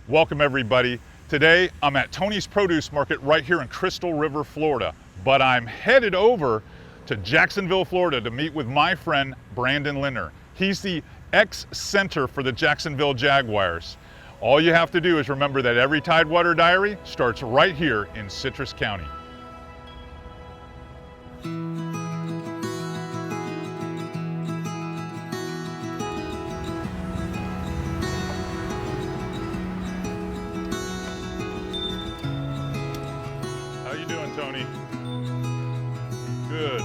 Welcome everybody. Today I'm at Tony's Produce Market right here in Crystal River, Florida, but I'm headed over to Jacksonville, Florida to meet with my friend Brandon Linder. He's the ex-center for the Jacksonville Jaguars. All you have to do is remember that every Tidewater Diary starts right here in Citrus County. How you doing, Tony? Good.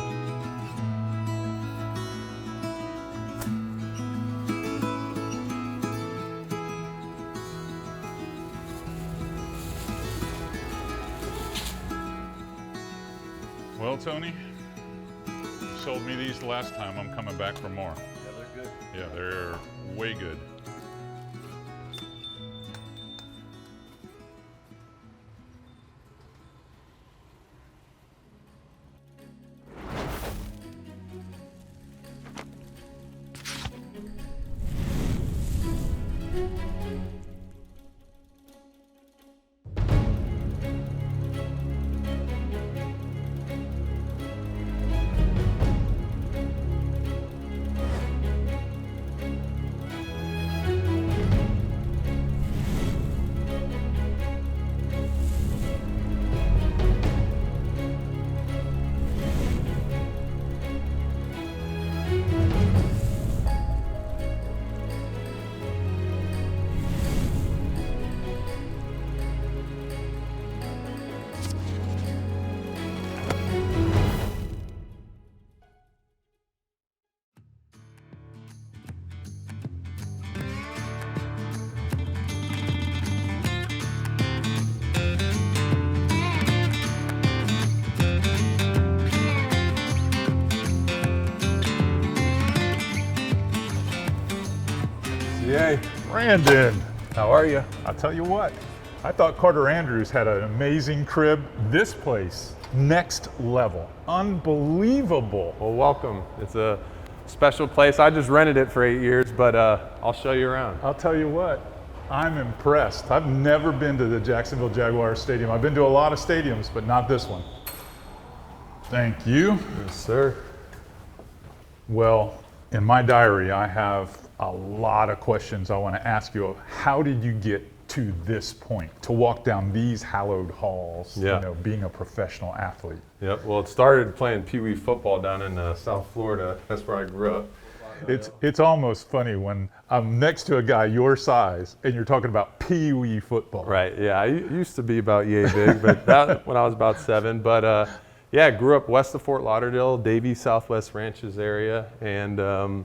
Well, Tony, you sold me these the last time. I'm coming back for more. Yeah, they're good. Yeah, they're way good. Yay. Brandon, How are you? I'll tell you what, I thought Carter Andrews had an amazing crib. This place, next level, unbelievable. Well, welcome. It's a special place. I just rented it for 8 years, but I'll show you around. I'll tell you what, I'm impressed. I've never been to the Jacksonville Jaguars Stadium. I've been to a lot of stadiums, but not this one. Thank you. Yes, sir. Well, in my diary, I have a lot of questions I want to ask you. How did you get to this point, to walk down these hallowed halls, Yeah. you know, being a professional athlete? Yep. Well, it started playing Pee Wee football down in South Florida. That's where I grew up. It's almost funny when I'm next to a guy your size and you're talking about Pee Wee football. Right. Yeah. I used to be about yay big, but that when I was about 7. But yeah, I grew up west of Fort Lauderdale, Davie Southwest Ranches area, and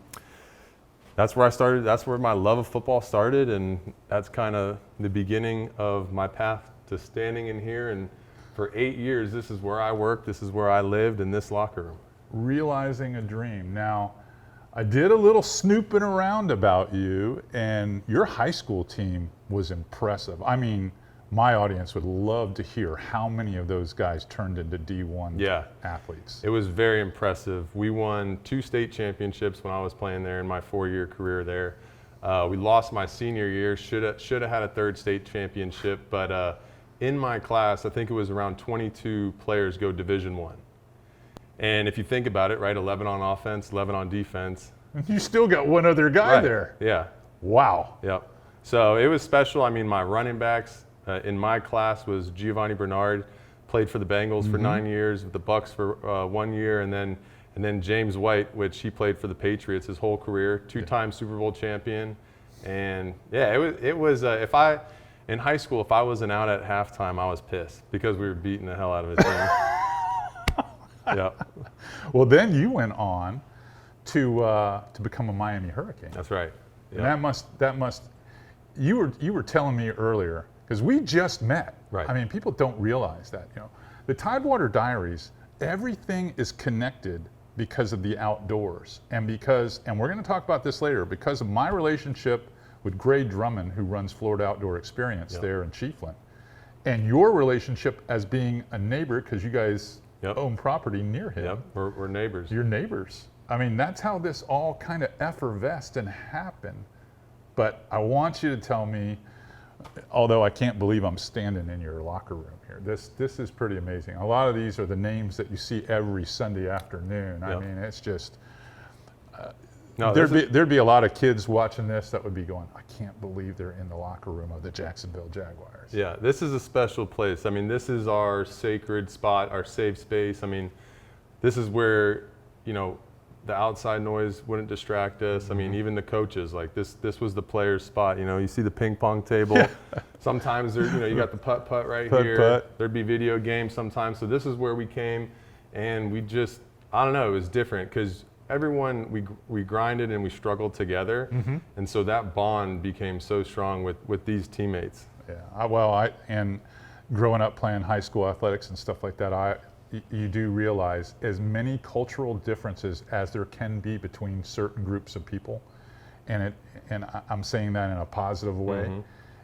that's where I started. That's where my love of football started, and that's kind of the beginning of my path to standing in here. And for 8 years, this is where I worked, this is where I lived, in this locker room. Realizing a dream. Now, I did a little snooping around about you, and your high school team was impressive. I mean, my audience would love to hear how many of those guys turned into D1 athletes. It was very impressive. We won 2 state championships when I was playing there in my 4-year career there. We lost my senior year, should have had a 3rd state championship, but in my class, I think it was around 22 players go Division I. And if you think about it, right, 11 on offense, 11 on defense. You still got one other guy there. Yeah. Wow. Yep. So it was special. I mean, my running backs in my class was Giovanni Bernard, played for the Bengals for 9 years, with the Bucks for 1 year, and then James White, which he played for the Patriots his whole career, 2-time Super Bowl champion. And yeah, it was in high school, if I wasn't out at halftime, I was pissed because we were beating the hell out of his team. Yeah. Well, then you went on to become a Miami Hurricane. That's right. Yep. And that must. You were telling me earlier, because we just met. Right. I mean, people don't realize that. You know, the Tidewater Diaries, everything is connected because of the outdoors, and we're going to talk about this later, because of my relationship with Gray Drummond, who runs Florida Outdoor Experience there in Chiefland, and your relationship as being a neighbor, because you guys own property near him. Yep, we're neighbors. You're neighbors. I mean, that's how this all kind of effervesced and happened. But I want you to tell me, although I can't believe I'm standing in your locker room here. This is pretty amazing. A lot of these are the names that you see every Sunday afternoon. I mean, it's just, No, there'd be a lot of kids watching this that would be going, I can't believe they're in the locker room of the Jacksonville Jaguars. Yeah, this is a special place. I mean, this is our sacred spot, our safe space. I mean, this is where, you know, the outside noise wouldn't distract us. I mean, even the coaches, like this was the players' spot. You know, you see the ping pong table. Sometimes there, you know, you got the putt right here. Putt. There'd be video games sometimes. So this is where we came, and we just, I don't know, it was different because everyone, we grinded and we struggled together, and so that bond became so strong with these teammates. Yeah, and growing up playing high school athletics and stuff like that, you do realize as many cultural differences as there can be between certain groups of people, and I'm saying that in a positive way.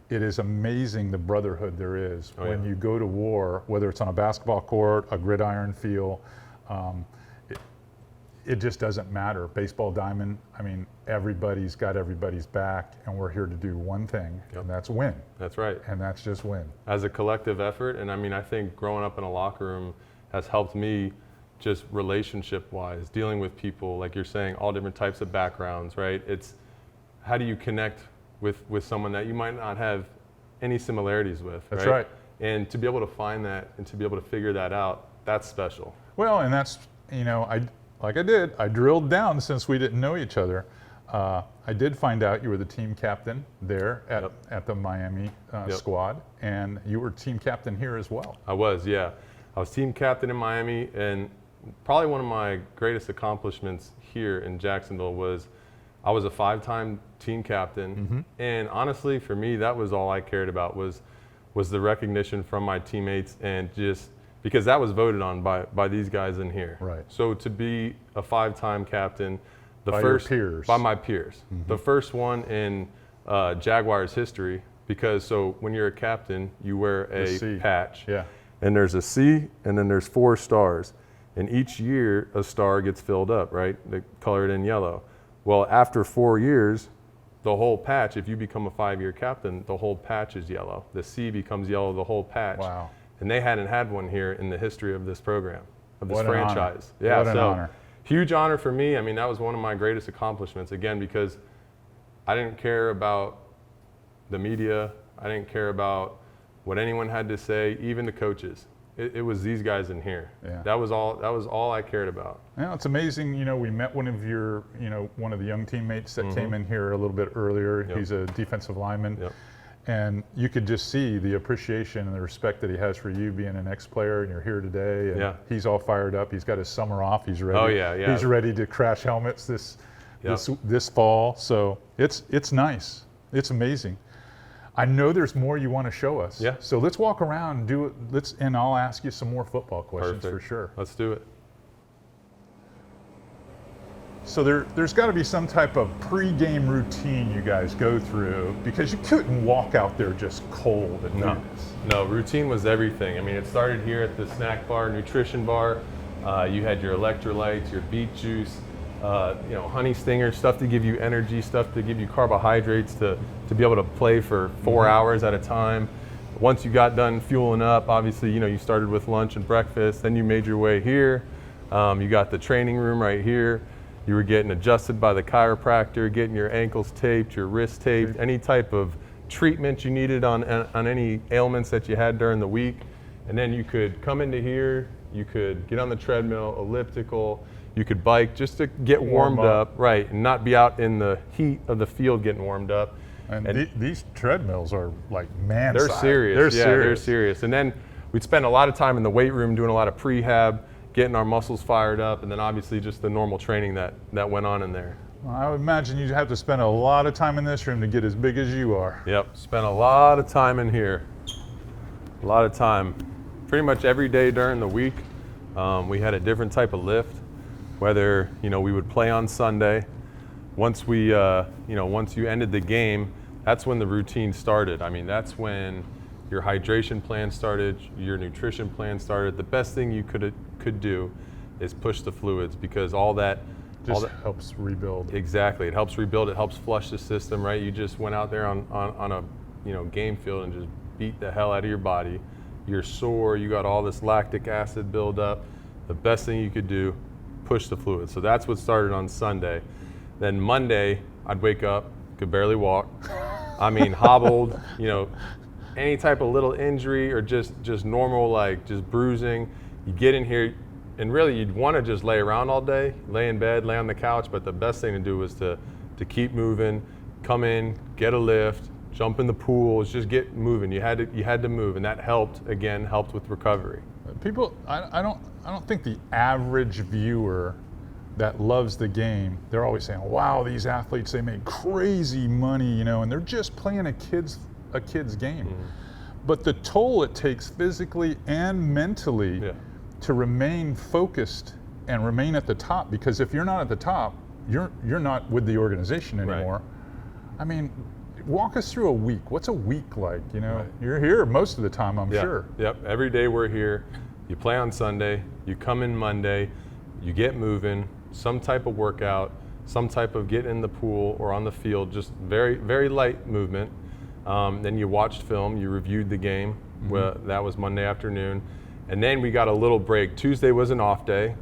It is amazing the brotherhood there is when you go to war, whether it's on a basketball court, a gridiron field. It just doesn't matter. Baseball diamond, I mean, everybody's got everybody's back, and we're here to do one thing, and that's win. That's right. And that's just win. As a collective effort, and I mean, I think growing up in a locker room has helped me just relationship-wise, dealing with people, like you're saying, all different types of backgrounds, right? It's how do you connect with someone that you might not have any similarities with, That's right. And to be able to find that and to be able to figure that out, that's special. Well, and that's, you know, I drilled down since we didn't know each other. I did find out you were the team captain there at the Miami squad, and you were team captain here as well. I was, yeah. I was team captain in Miami, and probably one of my greatest accomplishments here in Jacksonville was I was a 5-time team captain, and honestly, for me, that was all I cared about was the recognition from my teammates, and just because that was voted on by these guys in here. Right. So to be a 5-time captain, By your peers. By my peers, the first one in Jaguars history, because so when you're a captain, you wear a patch. Yeah. And there's a C, and then there's 4 stars. And each year, a star gets filled up, right? They color it in yellow. Well, after 4 years, the whole patch, if you become a 5-year captain, the whole patch is yellow. The C becomes yellow, the whole patch. Wow. And they hadn't had one here in the history of this program, of this What an franchise. honor. Yeah, What an honor. Huge honor for me. I mean, that was one of my greatest accomplishments, again, because I didn't care about the media. I didn't care about what anyone had to say, even the coaches. It was these guys in here. Yeah. That was all I cared about. Yeah, it's amazing. You know, we met one of the young teammates that came in here a little bit earlier. He's a defensive lineman. And you could just see the appreciation and the respect that he has for you being an ex-player, and you're here today. And he's all fired up. He's got his summer off. He's ready. Oh, yeah. He's ready to crash helmets this fall. So it's nice. It's amazing. I know there's more you want to show us. Yeah. So let's walk around and do it. And I'll ask you some more football questions Perfect. for sure. Let's do it. So there's got to be some type of pre-game routine you guys go through, because you couldn't walk out there just cold and do this. No, routine was everything. I mean, it started here at the snack bar, nutrition bar. You had your electrolytes, your beet juice, honey stinger, stuff to give you energy, stuff to give you carbohydrates to be able to play for 4 hours at a time. Once you got done fueling up, obviously, you started with lunch and breakfast, then you made your way here. You got the training room right here. You were getting adjusted by the chiropractor, getting your ankles taped, your wrists taped, any type of treatment you needed on any ailments that you had during the week. And then you could come into here, you could get on the treadmill, elliptical, you could bike just to get warmed up, right, and not be out in the heat of the field getting warmed up. And these treadmills are like man-sized. They're serious. They're serious. And then we'd spend a lot of time in the weight room doing a lot of prehab, getting our muscles fired up, and then obviously just the normal training that went on in there. Well, I would imagine you'd have to spend a lot of time in this room to get as big as you are. Yep, spent a lot of time in here. A lot of time. Pretty much every day during the week, we had a different type of lift. Whether we would play on Sunday. Once we once you ended the game, that's when the routine started. I mean, that's when your hydration plan started, your nutrition plan started. The best thing you could do is push the fluids, because all that helps rebuild. Exactly, it helps rebuild. It helps flush the system, right? You just went out there on a game field and just beat the hell out of your body. You're sore, you got all this lactic acid buildup. The best thing you could do, push the fluid. So that's what started on Sunday. Then Monday, I'd wake up, could barely walk. I mean, hobbled, any type of little injury or just normal, like just bruising. You get in here, and really you'd want to just lay around all day, lay in bed, lay on the couch, but the best thing to do was to keep moving, come in, get a lift, jump in the pool, just get moving. You had to move, and that helped with recovery. People, I don't think the average viewer that loves the game, they're always saying, wow, these athletes, they make crazy money, and they're just playing a kid's game. Mm-hmm. But the toll it takes physically and mentally to remain focused and remain at the top, because if you're not at the top, you're not with the organization anymore. Right. I mean, walk us through a week. What's a week like? Right. You're here most of the time, I'm sure. Yep, every day we're here. You play on Sunday, you come in Monday, you get moving, some type of workout, some type of get in the pool or on the field, just very, very light movement. Then you watched film, you reviewed the game. Mm-hmm. Well, that was Monday afternoon. And then we got a little break. Tuesday was an off day,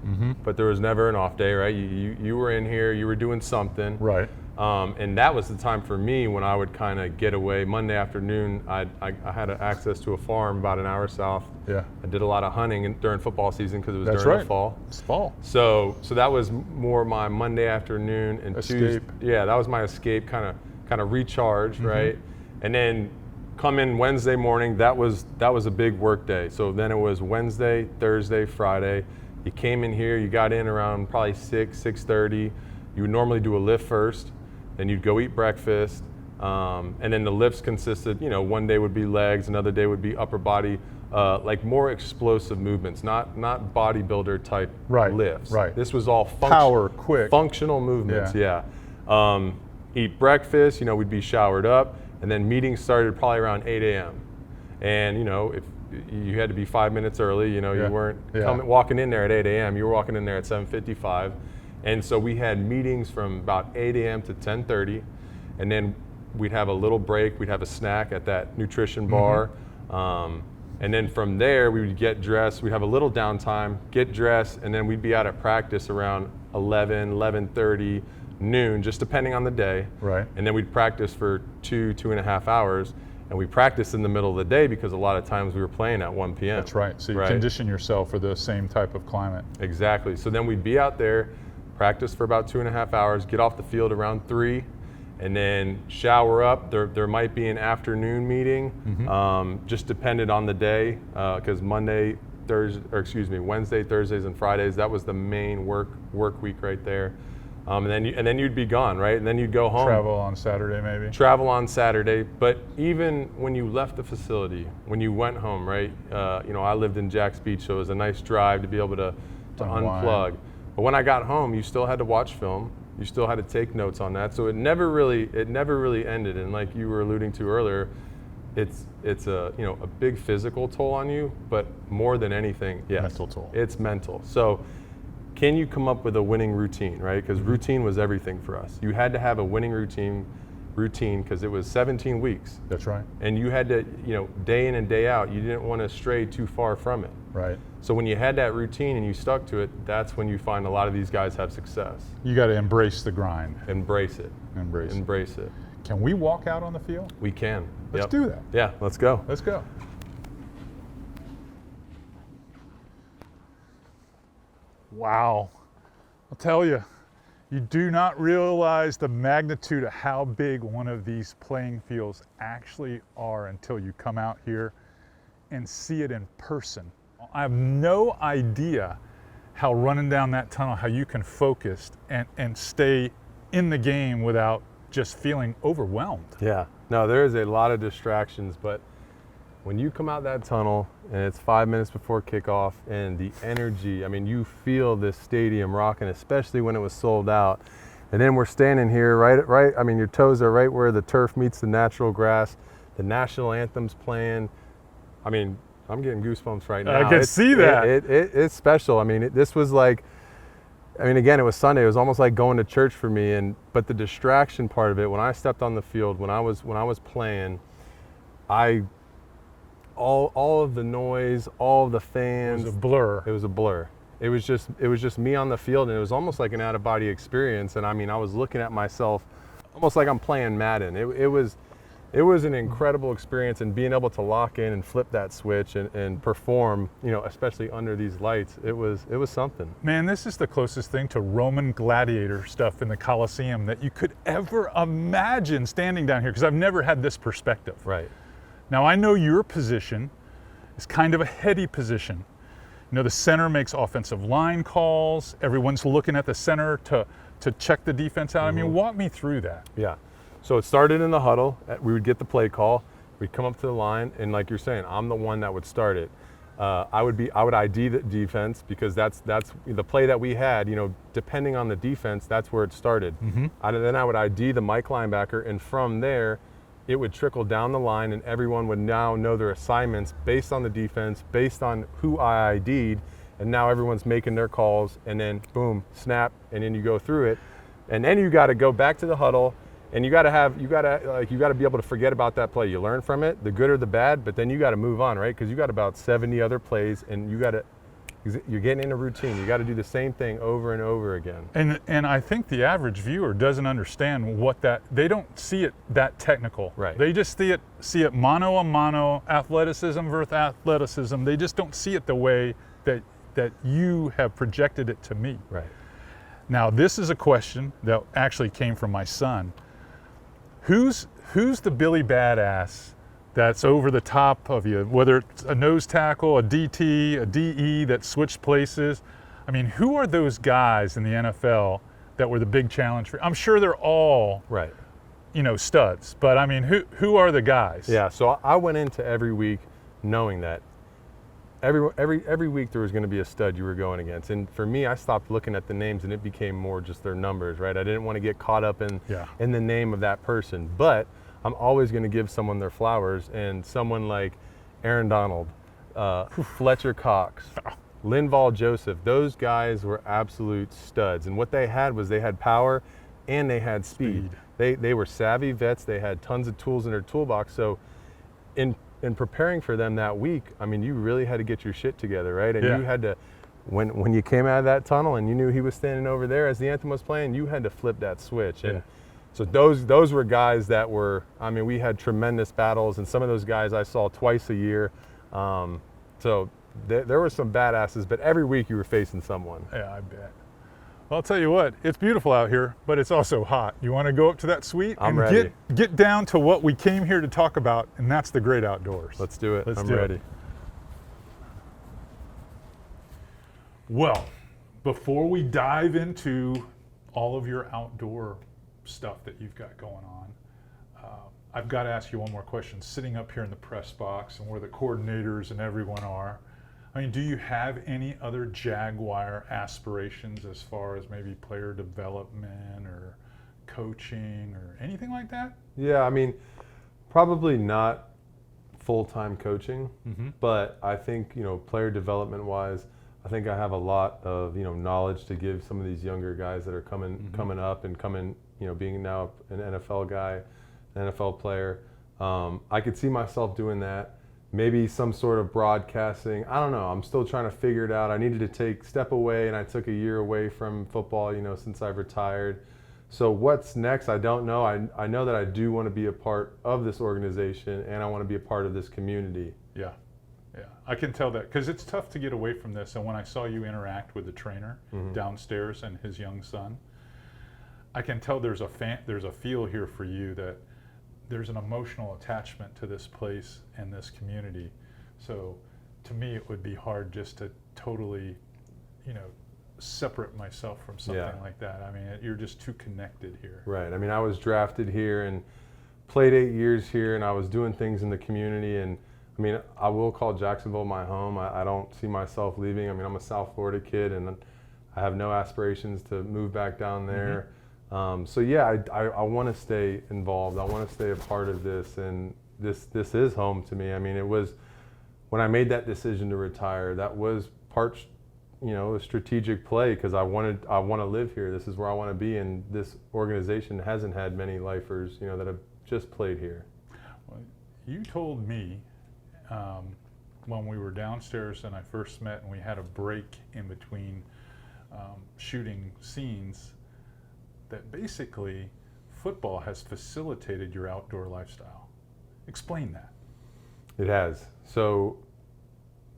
but there was never an off day, right? You were in here, you were doing something. Right. And that was the time for me when I would kind of get away. Monday afternoon, I had access to a farm about an hour south. Yeah. I did a lot of hunting during football season because it was That's during right. the fall. It's fall. So that was more my Monday afternoon and Escape. Tuesday. Yeah, that was my escape, kind of recharge, right? And then come in Wednesday morning. That was a big work day. So then it was Wednesday, Thursday, Friday. You came in here. You got in around probably 6:30. You would normally do a lift first. Then you'd go eat breakfast, and then the lifts consisted, one day would be legs, another day would be upper body, like more explosive movements, not bodybuilder type lifts. Right. This was all power, quick, functional movements. Eat breakfast, we'd be showered up, and then meetings started probably around 8 a.m. And if you had to be 5 minutes early, you weren't walking in there at 8 a.m. You were walking in there at 7:55. And so we had meetings from about 8 a.m. to 10:30, and then we'd have a little break. We'd have a snack at that nutrition bar. And then from there, we would get dressed. We'd have a little downtime, get dressed, and then we'd be out at practice around 11:30, noon, just depending on the day. Right. And then we'd practice for 2.5 hours. And we practiced in the middle of the day because a lot of times we were playing at 1 p.m. That's right. So you condition yourself for the same type of climate. Exactly. So then we'd be out there, practice for about 2.5 hours, get off the field around 3, and then shower up. There might be an afternoon meeting, just depended on the day, because Wednesday, Thursdays, and Fridays, that was the main work week right there. And then you'd be gone, right? And then you'd go home. Travel on Saturday, maybe. Travel on Saturday, but even when you left the facility, when you went home, right? I lived in Jax Beach, so it was a nice drive to be able to unplug. But when I got home, you still had to watch film. You still had to take notes on that. So it never really ended. And like you were alluding to earlier, it's a big physical toll on you, but more than anything, mental toll. It's mental. So can you come up with a winning routine, right? Because routine was everything for us. You had to have a winning routine because it was 17 weeks. That's right. And you had to, day in and day out, you didn't want to stray too far from it. Right. So when you had that routine and you stuck to it, that's when you find a lot of these guys have success. You got to embrace the grind. Embrace it. Embrace it. Can we walk out on the field? We can. Let's do that. Yeah, let's go. Let's go. Wow. I'll tell you, you do not realize the magnitude of how big one of these playing fields actually are until you come out here and see it in person. I have no idea how running down that tunnel, how you can focus and stay in the game without just feeling overwhelmed. Yeah, no, there is a lot of distractions, but when you come out that tunnel and it's 5 minutes before kickoff and the energy, I mean, you feel this stadium rocking, especially when it was sold out. And then we're standing here, right, I mean, your toes are right where the turf meets the natural grass. The national anthem's playing. I mean, I'm getting goosebumps right now. I can see that. It's special. I mean, this was like, again, it was Sunday. It was almost like going to church for me. But the distraction part of it, when I stepped on the field, when I was playing, all of the noise, all of the fans. It was a blur. It was a blur. It was just me on the field, and it was almost like an out-of-body experience. And I mean, I was looking at myself almost like I'm playing Madden. It was an incredible experience, and being able to lock in and flip that switch and perform, especially under these lights, it was something. Man, this is the closest thing to Roman gladiator stuff in the Colosseum that you could ever imagine standing down here, because I've never had this perspective. Right. Now, I know your position is kind of a heady position. The center makes offensive line calls. Everyone's looking at the center to check the defense out. I mean, walk me through that. Yeah. So it started in the huddle. We would get the play call. We'd come up to the line, and like you're saying, I'm the one that would start it. I would ID the defense, because that's the play that we had. Depending on the defense, that's where it started. Then I would ID the Mike linebacker, and from there, it would trickle down the line, and everyone would now know their assignments based on the defense, based on who I ID'd, and now everyone's making their calls, and then boom, snap, and then you go through it, and then you got to go back to the huddle, and you got to be able to forget about that play. You learn from it, the good or the bad, but then you got to move on, right? Because you got about 70 other plays, and you're getting in a routine. You got to do the same thing over and over again. And I think the average viewer doesn't understand they don't see it that technical. Right. They just see it mano a mano, athleticism versus athleticism. They just don't see it the way that you have projected it to me. Right. Now, this is a question that actually came from my son. Who's the Billy Badass that's over the top of you, whether it's a nose tackle, a DT, a DE that switched places? I mean, who are those guys in the NFL that were the big challenge for? I'm sure they're all right, studs, but I mean, who are the guys? Yeah, so I went into every week knowing that every week there was going to be a stud you were going against. And for me, I stopped looking at the names, and it became more just their numbers, right? I didn't want to get caught up in the name of that person, but I'm always going to give someone their flowers, and someone like Aaron Donald, Fletcher Cox, Linval Joseph, those guys were absolute studs. And what they had was they had power and they had speed. They were savvy vets. They had tons of tools in their toolbox. So in preparing for them that week, I mean, you really had to get your shit together, right? And you had to, when you came out of that tunnel and you knew he was standing over there as the anthem was playing, you had to flip that switch. And so those were guys that were, I mean, we had tremendous battles, and some of those guys I saw twice a year. So there were some badasses, but every week you were facing someone. Yeah, I bet. Well, I'll tell you what, it's beautiful out here, but it's also hot. You want to go up to that suite I'm ready. Get down to what we came here to talk about, and that's the great outdoors. Let's do it. I'm do ready. It. Well, before we dive into all of your outdoor stuff that you've got going on, I've got to ask you one more question. Sitting up here in the press box and where the coordinators and everyone are, I mean, do you have any other Jaguar aspirations as far as maybe player development or coaching or anything like that? Yeah, I mean, probably not full-time coaching, but I think, player development-wise, I think I have a lot of, knowledge to give some of these younger guys that are coming up and being now an NFL guy, an NFL player. I could see myself doing that. Maybe some sort of broadcasting. I don't know. I'm still trying to figure it out. I needed to step away, and I took a year away from football, since I've retired. So what's next? I don't know. I know that I do want to be a part of this organization, and I want to be a part of this community. Yeah. I can tell that, because it's tough to get away from this. And when I saw you interact with the trainer downstairs and his young son, I can tell there's a feel here for you that there's an emotional attachment to this place and this community. So to me, it would be hard just to totally, separate myself from something like that. I mean, you're just too connected here. Right. I mean, I was drafted here and played 8 years here, and I was doing things in the community. And I mean, I will call Jacksonville my home. I don't see myself leaving. I mean, I'm a South Florida kid, and I have no aspirations to move back down there. So yeah, I want to stay involved. I want to stay a part of this, and this is home to me. I mean, it was when I made that decision to retire. That was part, a strategic play, because I want to live here. This is where I want to be, and this organization hasn't had many lifers, that have just played here. Well, you told me when we were downstairs and I first met and we had a break in between shooting scenes that basically football has facilitated your outdoor lifestyle. Explain that. It has. So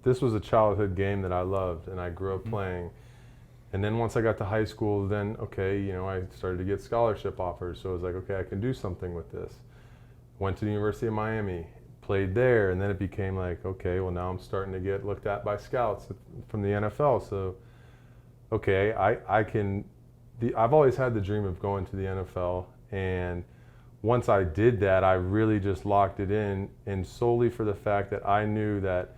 this was a childhood game that I loved and I grew up playing. And then once I got to high school, then, okay, you know, I started to get scholarship offers. So I was like, okay, I can do something with this. Went to the University of Miami, played there, and then it became like, okay, well, now I'm starting to get looked at by scouts from the NFL. So, okay, I've always had the dream of going to the NFL. And once I did that, I really just locked it in, and solely for the fact that I knew that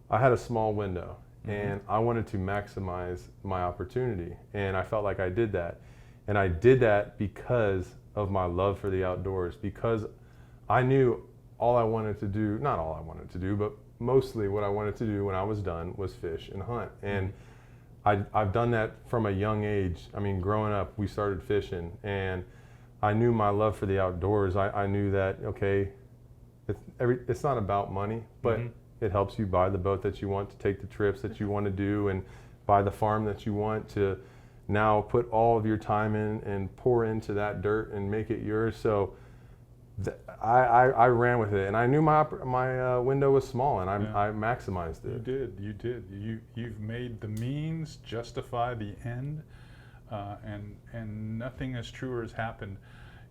I had a small window. And I wanted to maximize my opportunity. And I felt like I did that. And I did that because of my love for the outdoors, because I knew all I wanted to do, not all I wanted to do, but mostly what I wanted to do when I was done was fish and hunt. And I've done that from a young age. I mean, growing up, we started fishing, and I knew my love for the outdoors. I knew that, okay, it's not about money, but it helps you buy the boat that you want to take the trips that you want to do, and buy the farm that you want to now put all of your time in and pour into that dirt and make it yours. So I ran with it, and I knew my window was small, and I maximized it. You did. You've made the means justify the end, and nothing as truer has happened.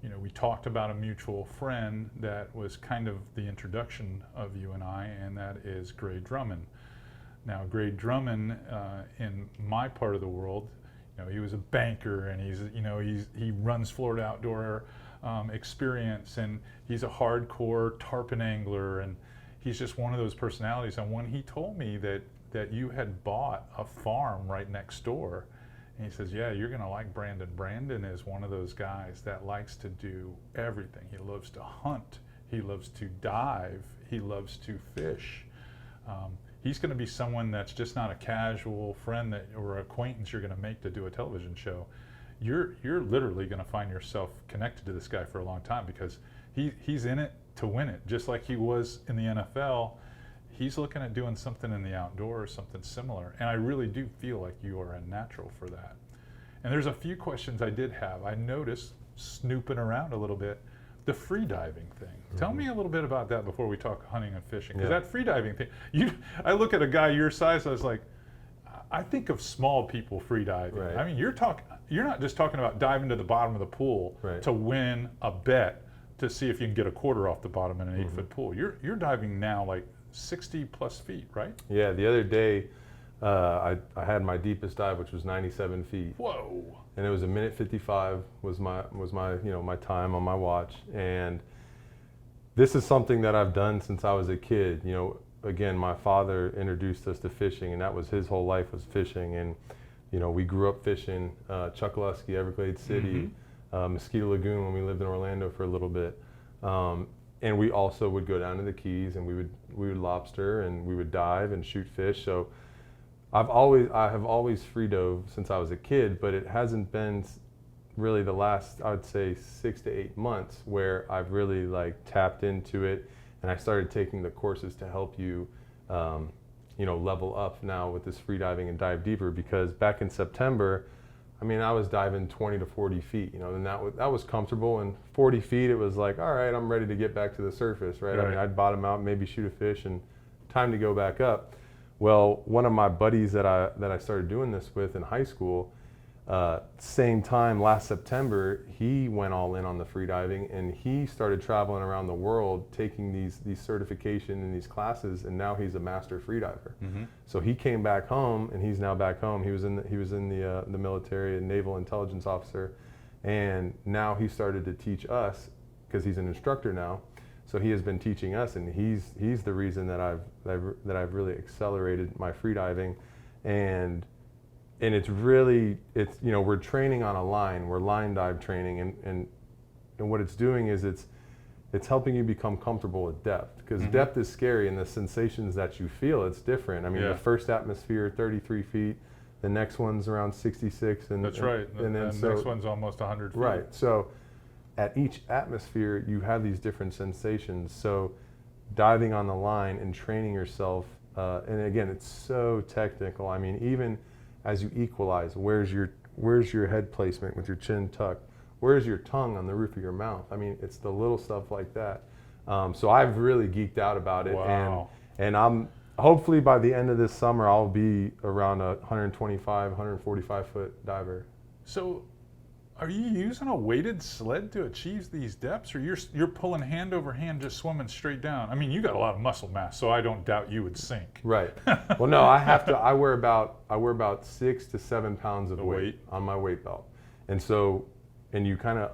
You know, we talked about a mutual friend that was kind of the introduction of you and I, and that is Gray Drummond. Now, Gray Drummond, in my part of the world, you know, he was a banker, and he runs Florida Outdoor Experience, and he's a hardcore tarpon angler, and he's just one of those personalities. And when he told me that you had bought a farm right next door, and he says, yeah, you're going to like Brandon. Brandon is one of those guys that likes to do everything. He loves to hunt. He loves to dive. He loves to fish. He's going to be someone that's just not a casual friend or acquaintance you're going to make to do a television show. You're literally going to find yourself connected to this guy for a long time, because he's in it to win it, just like he was in the NFL. He's looking at doing something in the outdoors, something similar. And I really do feel like you are a natural for that. And there's a few questions I did have. I noticed, snooping around a little bit, the free diving thing. Tell me a little bit about that before we talk hunting and fishing. Because that free diving thing, I look at a guy your size, I was like, I think of small people free diving. Right. I mean, you're not just talking about diving to the bottom of the pool to win a bet to see if you can get a quarter off the bottom in an 8-foot pool. You're diving now like 60 plus feet, right? Yeah, the other day I had my deepest dive, which was 97 feet. Whoa! And it was 1:55 was my my time on my watch. And this is something that I've done since I was a kid. You know, again, my father introduced us to fishing, and that was his whole life, was fishing. And you know, we grew up fishing Chokoloskee, Everglades City, Mosquito Lagoon when we lived in Orlando for a little bit. And we also would go down to the Keys, and we would lobster, and we would dive and shoot fish. So I have always free dove since I was a kid, but it hasn't been really the last, I would say, 6 to 8 months where I've really like tapped into it, and I started taking the courses to help you, level up now with this free diving and dive deeper. Because back in September, I mean, I was diving 20 to 40 feet, and that was comfortable. And 40 feet, it was like, all right, I'm ready to get back to the surface, right? I mean, I'd bottom out, maybe shoot a fish, and time to go back up. Well, one of my buddies that I started doing this with in high school, same time last September, he went all in on the free diving, and he started traveling around the world taking these certification and these classes, and now he's a master free diver. So he came back home, and he's now back home. He was in the military, a naval intelligence officer, and now he started to teach us, because he's an instructor now. So he has been teaching us, and he's the reason that I've really accelerated my free diving. And it's we're training on a line. We're line dive training, and what it's doing is it's helping you become comfortable with depth, because depth is scary, and the sensations that you feel, it's different. I mean, the first atmosphere 33 feet, the next one's around 66, and that's right. And then the next one's almost 100 feet. Right. So at each atmosphere, you have these different sensations. So diving on the line and training yourself. And again, it's so technical. I mean, even as you equalize, where's your head placement with your chin tucked? Where's your tongue on the roof of your mouth? I mean, it's the little stuff like that. So I've really geeked out about it. Wow. And I'm hopefully by the end of this summer, I'll be around a 125, 145 foot diver. So are you using a weighted sled to achieve these depths, or you're pulling hand over hand just swimming straight down? I mean, you got a lot of muscle mass, so I don't doubt you would sink. Right. Well, no, I wear about 6 to 7 pounds of weight on my weight belt. And so, and you kind of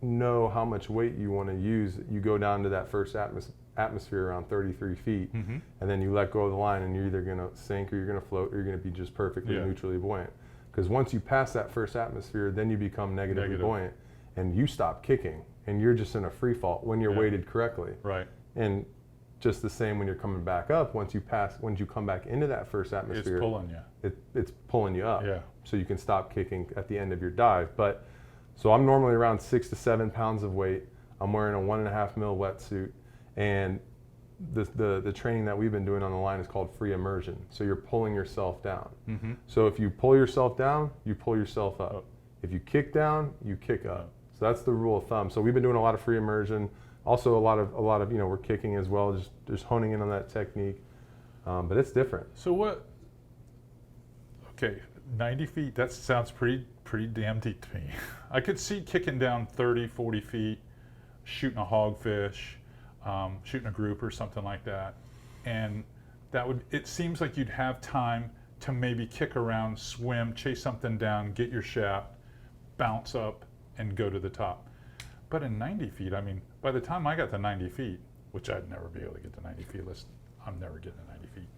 know how much weight you want to use. You go down to that first atmosphere around 33 feet, and then you let go of the line, and you're either going to sink or you're going to float or you're going to be just perfectly neutrally buoyant. Because once you pass that first atmosphere, then you become negatively buoyant, and you stop kicking, and you're just in a free fall when you're weighted correctly. Right. And just the same when you're coming back up. Once you come back into that first atmosphere, It's pulling you. It's pulling you up. Yeah. So you can stop kicking at the end of your dive. But so I'm normally around 6 to 7 pounds of weight. I'm wearing a 1.5 mil wetsuit, and the training that we've been doing on the line is called free immersion. So you're pulling yourself down. So if you pull yourself down, you pull yourself up. If you kick down, you kick up. So that's the rule of thumb. So we've been doing a lot of free immersion. Also a lot of we're kicking as well, just honing in on that technique. But it's different. So what? Okay, 90 feet. That sounds pretty damn deep to me. I could see kicking down 30, 40 feet, shooting a hogfish, shooting a group or something like that, and it seems like you'd have time to maybe kick around, swim, chase something down, get your shaft, bounce up, and go to the top. But in 90 feet, I mean, by the time I got to 90 feet, which I'd never be able to get to 90 feet, I'm never getting to 90 feet.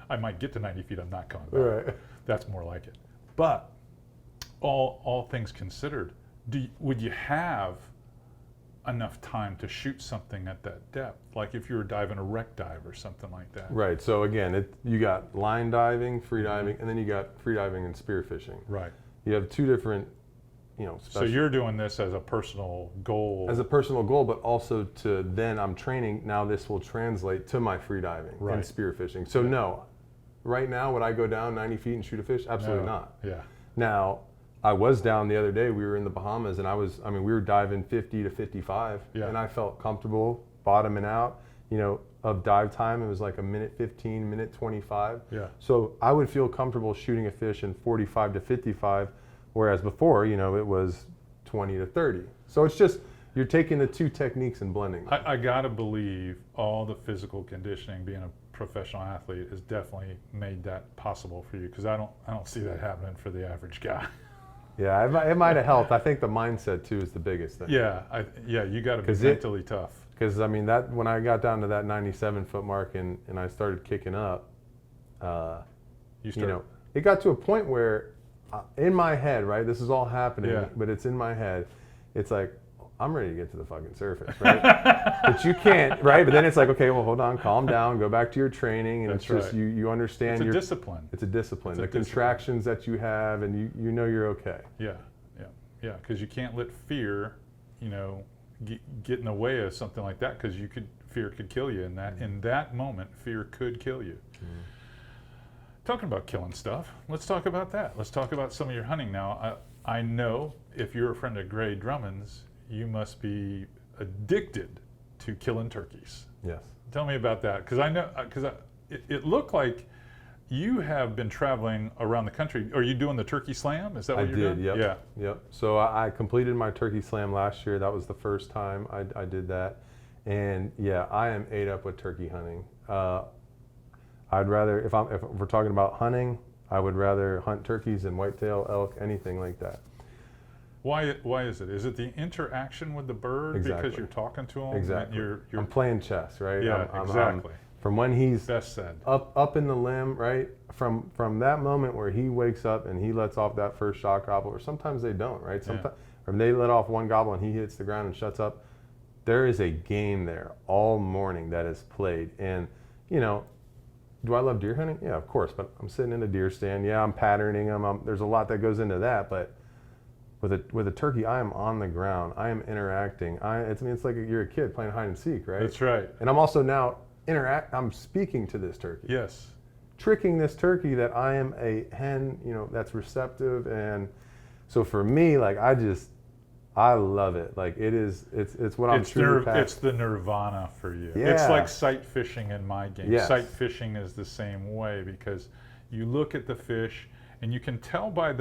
I might get to 90 feet, I'm not coming back. Right. That's more like it. But all things considered, would you have enough time to shoot something at that depth? Like if you were diving a wreck dive or something like that. Right. So again, you got line diving, free diving, and then you got free diving and spearfishing. Right. You have two different, So you're doing this as a personal goal. As a personal goal, but also then I'm training. Now this will translate to my free diving and spearfishing. So no, right now would I go down 90 feet and shoot a fish? Absolutely not. Yeah. Now, I was down the other day. We were in the Bahamas, and we were diving 50 to 55, and I felt comfortable bottoming out. Of dive time, it was like a minute 15, minute 25. Yeah. So I would feel comfortable shooting a fish in 45 to 55, whereas before, it was 20 to 30. So it's just you're taking the two techniques and blending them. I gotta believe all the physical conditioning, being a professional athlete, has definitely made that possible for you, because I don't see that happening for the average guy. Yeah, it might have helped. I think the mindset too is the biggest thing. Yeah, you got to be mentally tough. Because that when I got down to that 97 foot mark and I started kicking up, it got to a point where in my head, right, this is all happening, but it's in my head. It's like, I'm ready to get to the fucking surface, right? But you can't, right? But then it's like, okay, well, hold on, calm down, go back to your training, and it's just you understand. It's a discipline. It's a discipline. The contractions that you have, and you know you're okay. Yeah, because you can't let fear, get in the way of something like that, because fear could kill you. In that moment, fear could kill you. Talking about killing stuff, let's talk about that. Let's talk about some of your hunting now. I know if you're a friend of Gray Drummond's, you must be addicted to killing turkeys. Yes. Tell me about that, because I know, it looked like you have been traveling around the country. Are you doing the turkey slam? Is that what you're doing? Yep. Yeah. Yep. So I completed my turkey slam last year. That was the first time I did that, and yeah, I am ate up with turkey hunting. I'd rather, if we're talking about hunting, I would rather hunt turkeys than whitetail, elk, anything like that. Why is it? Is it the interaction with the bird? Exactly. Because you're talking to him? Exactly. You're I'm playing chess, right? Yeah, exactly. From when he's best said. up in the limb, right? From that moment where he wakes up and he lets off that first shot gobble, or sometimes they don't, right? Sometimes, or they let off one gobble and he hits the ground and shuts up. There is a game there all morning that is played, and do I love deer hunting? Yeah, of course. But I'm sitting in a deer stand. Yeah, I'm patterning them. There's a lot that goes into that, but With a turkey, I am on the ground. I am interacting. It's like you're a kid playing hide and seek, right? That's right. And I'm also now I'm speaking to this turkey. Yes. Tricking this turkey that I am a hen, that's receptive. And so for me, like, I love it. Like, it's what I'm truly passionate. It's the nirvana for you. Yeah. It's like sight fishing in my game. Yes. Sight fishing is the same way, because you look at the fish and you can tell by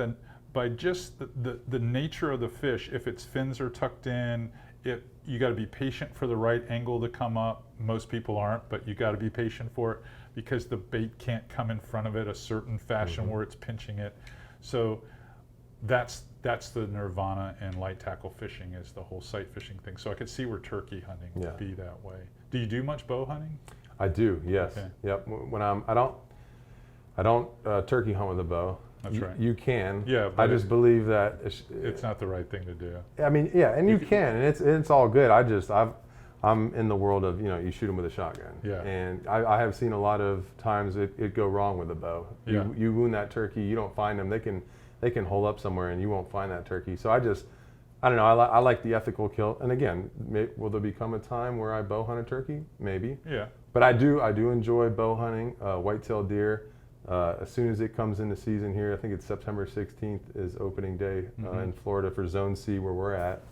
just the nature of the fish, if its fins are tucked in, you got to be patient for the right angle to come up. Most people aren't, but you got to be patient for it, because the bait can't come in front of it a certain fashion where it's pinching it. So that's the nirvana in light tackle fishing, is the whole sight fishing thing. So I could see where turkey hunting would be that way. Do you do much bow hunting? I do, yes. Okay. Yep. When I don't turkey hunt with a bow. That's right. You can. Yeah. But I just believe that it's not the right thing to do. I mean, yeah, and you can, and it's all good. I'm in the world of, you shoot them with a shotgun. Yeah. And I have seen a lot of times it go wrong with a bow. Yeah. You wound that turkey, you don't find them. They can hole up somewhere and you won't find that turkey. So I don't know. I like the ethical kill. And again, will there become a time where I bow hunt a turkey? Maybe. Yeah. But I do enjoy bow hunting, white-tailed deer. As soon as it comes into season here, I think it's September 16th is opening day in Florida for Zone C, where we're at.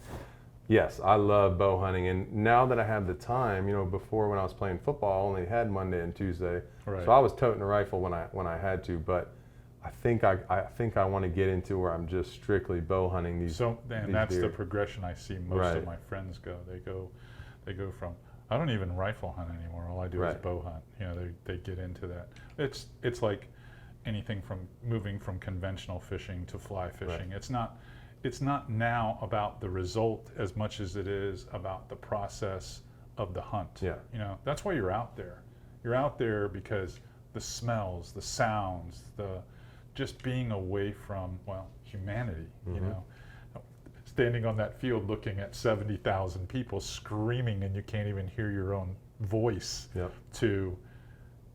Yes, I love bow hunting, and now that I have the time, before when I was playing football, I only had Monday and Tuesday, right. So I was toting a rifle when I had to. But I think I want to get into where I'm just strictly bow hunting these. So, and these that's deer. the progression I see most of my friends go. They go from, I don't even rifle hunt anymore. All I do is bow hunt. They get into that. It's like anything from moving from conventional fishing to fly fishing. Right. It's not now about the result as much as it is about the process of the hunt. Yeah. That's why you're out there. You're out there because the smells, the sounds, just being away from, humanity, standing on that field looking at 70,000 people screaming and you can't even hear your own voice, to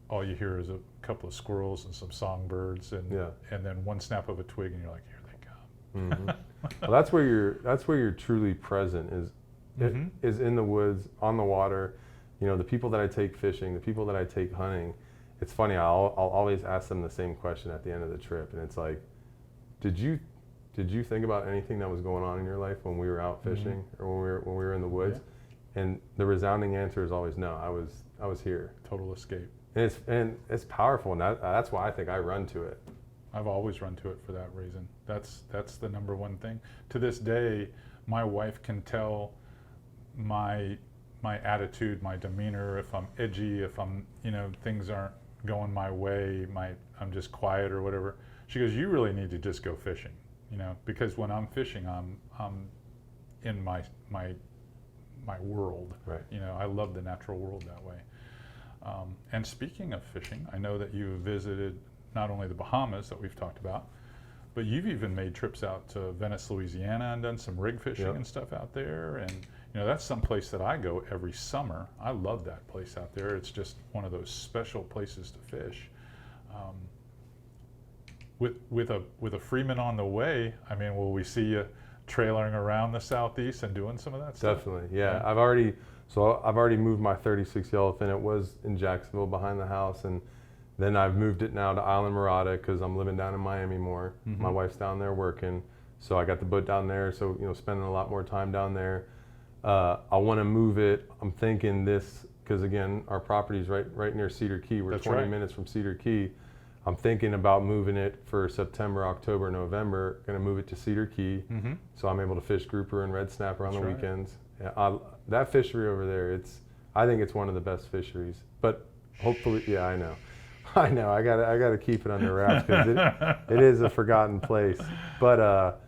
all you hear is a couple of squirrels and some songbirds and then one snap of a twig and you're like, here they come. Mm-hmm. Well, that's where you're truly present is in the woods, on the water. The people that I take fishing, the people that I take hunting. It's funny. I'll always ask them the same question at the end of the trip, and it's like, did you think about anything that was going on in your life when we were out fishing or when we were in the woods? Yeah. And the resounding answer is always no. I was here. Total escape. And it's powerful, and that's why I think I run to it. I've always run to it for that reason. That's the number one thing. To this day, my wife can tell my attitude, my demeanor, if I'm edgy, if I'm, things aren't going my way, I'm just quiet or whatever. She goes, you really need to just go fishing, because when I'm fishing, I'm in my world. Right. I love the natural world that way. And speaking of fishing, I know that you visited not only the Bahamas that we've talked about, but you've even made trips out to Venice, Louisiana, and done some rig fishing and stuff out there. And that's some place that I go every summer. I love that place out there. It's just one of those special places to fish. With a Freeman on the way, will we see you trailering around the Southeast and doing some of that stuff? Definitely, yeah. I've already moved my 36 yellowfin. It was in Jacksonville behind the house, and then I've moved it now to Island Mirada because I'm living down in Miami more. My wife's down there working, so I got the boat down there. So spending a lot more time down there. I want to move it. I'm thinking this because again, our property's right near Cedar Key. We're 20 minutes from Cedar Key. I'm thinking about moving it for September, October, November. Going to move it to Cedar Key, so I'm able to fish grouper and red snapper on the weekends. Yeah, that fishery over there, I think it's one of the best fisheries. But hopefully, yeah, I know. I gotta keep it under wraps because it is a forgotten place. But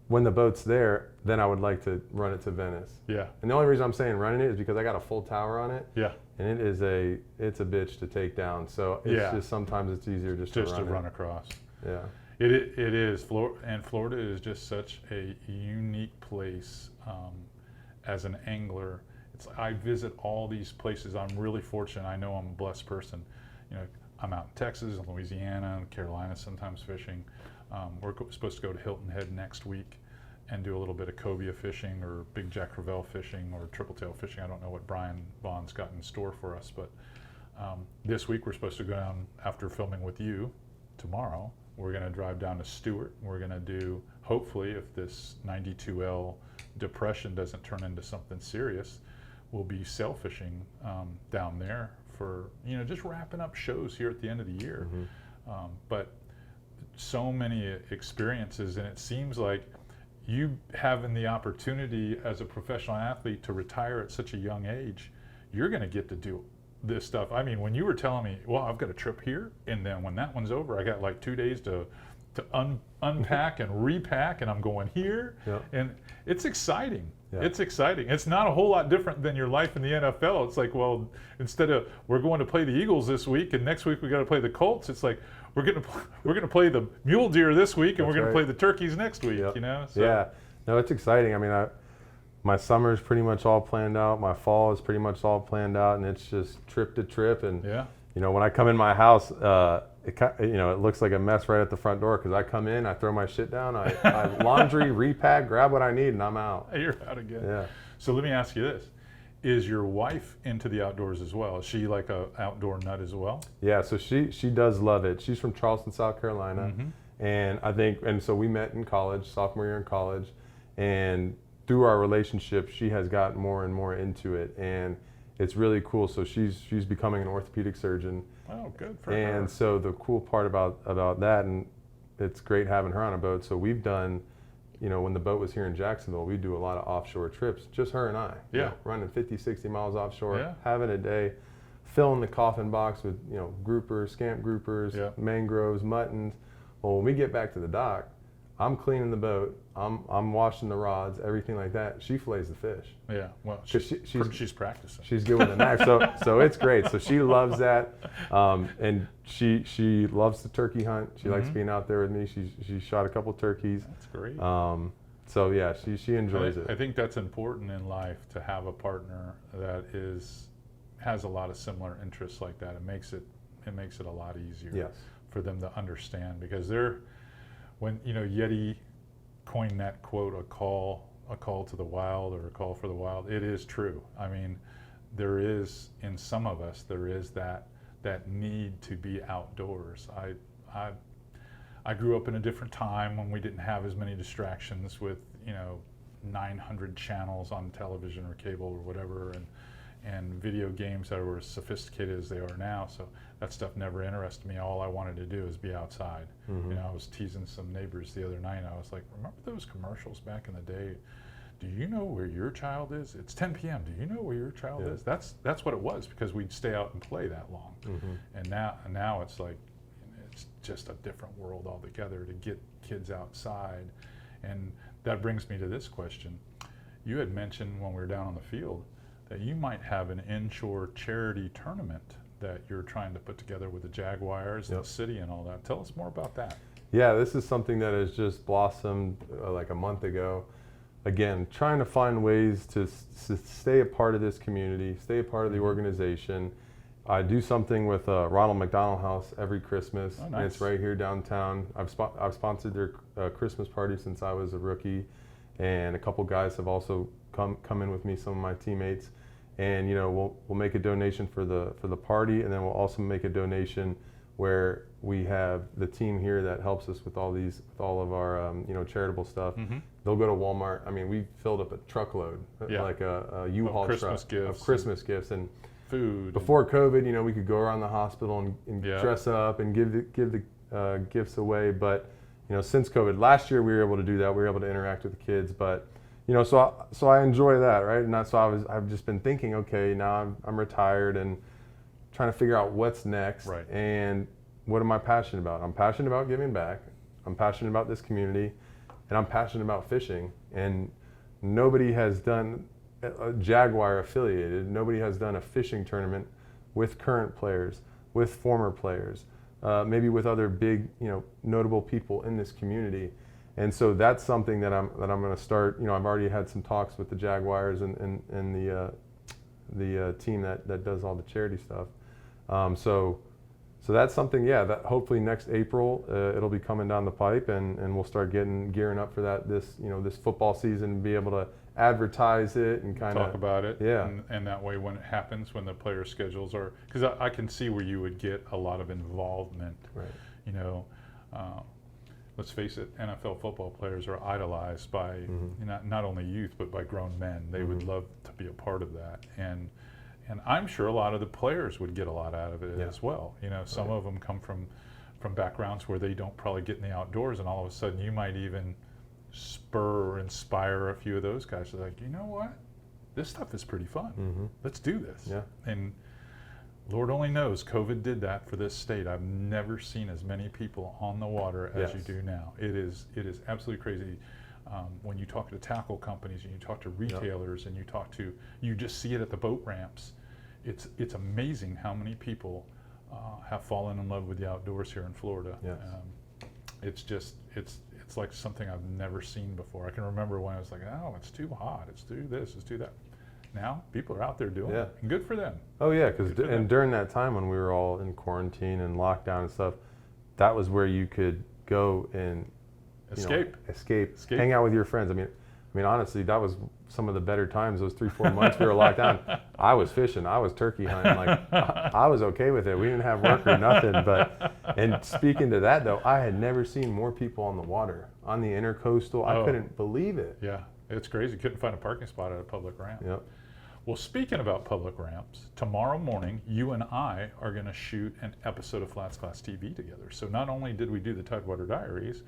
when the boat's there, then I would like to run it to Venice. Yeah. And the only reason I'm saying running it is because I got a full tower on it. Yeah. And it's a bitch to take down. So it's just sometimes it's easier just to run across. Yeah. It is. And Florida is just such a unique place as an angler. I visit all these places. I'm really fortunate. I know I'm a blessed person. I'm out in Texas and Louisiana and Carolina sometimes fishing. We're supposed to go to Hilton Head next week. and do a little bit of cobia fishing or big jack crevalle fishing or triple tail fishing. I don't know what Brian Vaughn's got in store for us, but this week we're supposed to go down after filming with you tomorrow. We're going to drive down to Stewart. We're going to do, hopefully, if this 92L depression doesn't turn into something serious, we'll be sail fishing down there for, just wrapping up shows here at the end of the year. But so many experiences, and it seems like you having the opportunity as a professional athlete to retire at such a young age, you're going to get to do this stuff. I mean, when you were telling me, well, I've got a trip here, and then when that one's over, I got like 2 days to unpack and repack, and I'm going here, and it's exciting. It's exciting. It's not a whole lot different than your life in the NFL. It's like, well, instead of we're going to play the Eagles this week, and next week we got to play the Colts. It's like we're gonna play the mule deer this week, and we're gonna play the turkeys next week. So. Yeah, no, it's exciting. I mean, my summer's pretty much all planned out. My fall is pretty much all planned out, and it's just trip to trip. And when I come in my house, it looks like a mess right at the front door because I come in, I throw my shit down, I laundry, repack, grab what I need, and I'm out. You're out again. Yeah. So let me ask you this. Is your wife into the outdoors as well? Is she like a outdoor nut as well? Yeah, so she does love it. She's from Charleston, South Carolina. And so we met in college, sophomore year in college, and through our relationship, she has gotten more and more into it, and it's really cool. So she's becoming an orthopedic surgeon. Oh, good for her. And so the cool part about that, and it's great having her on a boat. So we've done, when the boat was here in Jacksonville, we do a lot of offshore trips, just her and I. Running 50, 60 miles offshore, having a day, filling the coffin box with groupers, scamp groupers, mangroves, muttons. Well, when we get back to the dock, I'm cleaning the boat, I'm washing the rods, everything like that. She fillets the fish. Yeah, well, she's practicing. She's good with a knife, so it's great. So she loves that, and she loves the turkey hunt. She likes being out there with me. She shot a couple turkeys. That's great. So yeah, she enjoys it. I think that's important in life to have a partner that has a lot of similar interests like that. It makes it a lot easier for them to understand, because when Yeti coined that quote, a call to the wild, or a call for the wild, it is true. I mean, there is, in some of us, there is that need to be outdoors. I grew up in a different time when we didn't have as many distractions with 900 channels on television or cable or whatever, and video games that were as sophisticated as they are now. So that stuff never interested me. All I wanted to do is be outside. I was teasing some neighbors the other night. I was like, remember those commercials back in the day? Do you know where your child is? It's 10 p.m. Do you know where your child is? That's what it was, because we'd stay out and play that long. And now it's like, it's just a different world altogether to get kids outside. And that brings me to this question. You had mentioned when we were down on the field that you might have an inshore charity tournament that you're trying to put together with the Jaguars and the city and all that. Tell us more about that. Yeah, this is something that has just blossomed like a month ago. Again, trying to find ways to stay a part of this community, stay a part of the organization. I do something with Ronald McDonald House every Christmas, and it's right here downtown. I've sponsored their Christmas party since I was a rookie, and a couple guys have also come in with me, some of my teammates. And we'll make a donation for the party, and then we'll also make a donation where we have the team here that helps us with all of our charitable stuff. They'll go to Walmart. I mean, we filled up a truckload, like a U-Haul truck of Christmas gifts and food. Before COVID, we could go around the hospital and dress up and give the gifts away. But since COVID, last year we were able to do that. We were able to interact with the kids, but. So I enjoy that, right? And I've just been thinking, okay, now I'm retired and trying to figure out what's next, and what am I passionate about? I'm passionate about giving back. I'm passionate about this community, and I'm passionate about fishing. And nobody has done a Jaguar affiliated. Nobody has done a fishing tournament with current players, with former players, maybe with other big, notable people in this community. And so that's something that I'm going to start. I've already had some talks with the Jaguars and the team that does all the charity stuff. So So that's something, yeah, that hopefully next April it'll be coming down the pipe, and we'll start gearing up for that this football season, be able to advertise it and kind of talk about it. Yeah. And that way when it happens, when the player schedules are, because I can see where you would get a lot of involvement. Right. You know, let's face it, NFL football players are idolized by not only youth but by grown men. They would love to be a part of that, and I'm sure a lot of the players would get a lot out of it as well. You know, some of them come from backgrounds where they don't probably get in the outdoors, and all of a sudden you might even spur or inspire a few of those guys to like, you know what, this stuff is pretty fun. Let's do this. Yeah. And Lord only knows COVID did that for this state. I've never seen as many people on the water as you do now. It is absolutely crazy. When you talk to tackle companies and you talk to retailers and you just see it at the boat ramps. It's amazing how many people have fallen in love with the outdoors here in Florida. Yes. It's like something I've never seen before. I can remember when I was like, oh, it's too hot, it's too this, it's too that. Now people are out there doing it, and good for them. Oh yeah, because during that time when we were all in quarantine and lockdown and stuff, that was where you could go and escape, hang out with your friends. I mean, honestly, that was some of the better times. Those 3-4 months we were locked down. I was fishing, I was turkey hunting. Like I was okay with it. We didn't have work or nothing. And speaking to that though, I had never seen more people on the water on the intercoastal. I couldn't believe it. Yeah, it's crazy. Couldn't find a parking spot at a public ramp. Yep. Well, speaking about public ramps, tomorrow morning, you and I are going to shoot an episode of Flats Class TV together. So not only did we do the Tidewater Diaries,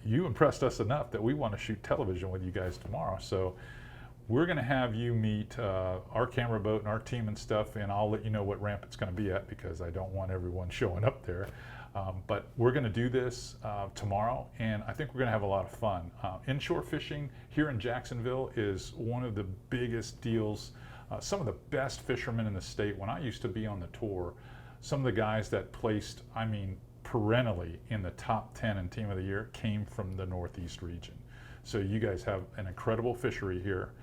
you impressed us enough that we want to shoot television with you guys tomorrow. So we're going to have you meet our camera boat and our team and stuff, and I'll let you know what ramp it's going to be at because I don't want everyone showing up there. But we're going to do this tomorrow, and I think we're going to have a lot of fun. Inshore fishing here in Jacksonville is one of the biggest deals. Some of the best fishermen in the state. When I used to be on the tour, some of the guys that placed, perennially in the top 10 in Team of the Year came from the Northeast region. So you guys have an incredible fishery here,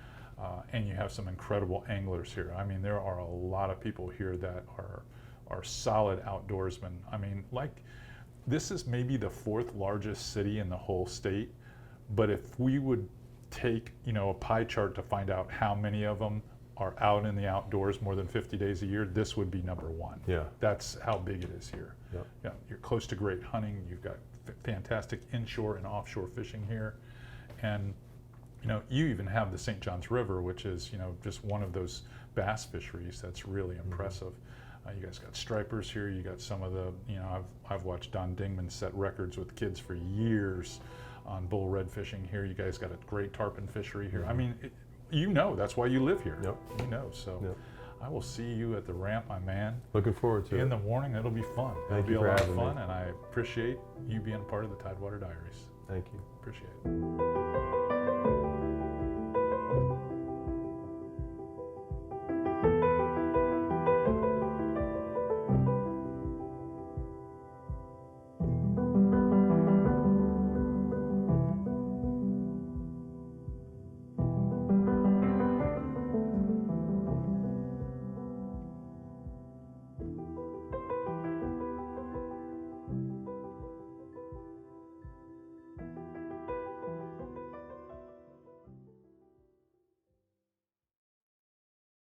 and you have some incredible anglers here. There are a lot of people here that are solid outdoorsmen. This is maybe the 4th largest city in the whole state, but if we would take, a pie chart to find out how many of them are out in the outdoors more than 50 days a year, this would be number 1. Yeah. That's how big it is here. Yep. Yeah, you're close to great hunting. You've got fantastic inshore and offshore fishing here. And, you even have the St. Johns River, which is, just one of those bass fisheries that's really impressive. You guys got stripers here. You got some of the, I've watched Don Dingman set records with kids for years on bull red fishing here. You guys got a great tarpon fishery here. That's why you live here. Yep. So yep. I will see you at the ramp, my man. Looking forward to it. In the morning, it'll be fun. Thank it'll you be for a lot having of fun, me. and I appreciate you being part of the Tidewater Diaries. Thank you. Appreciate it.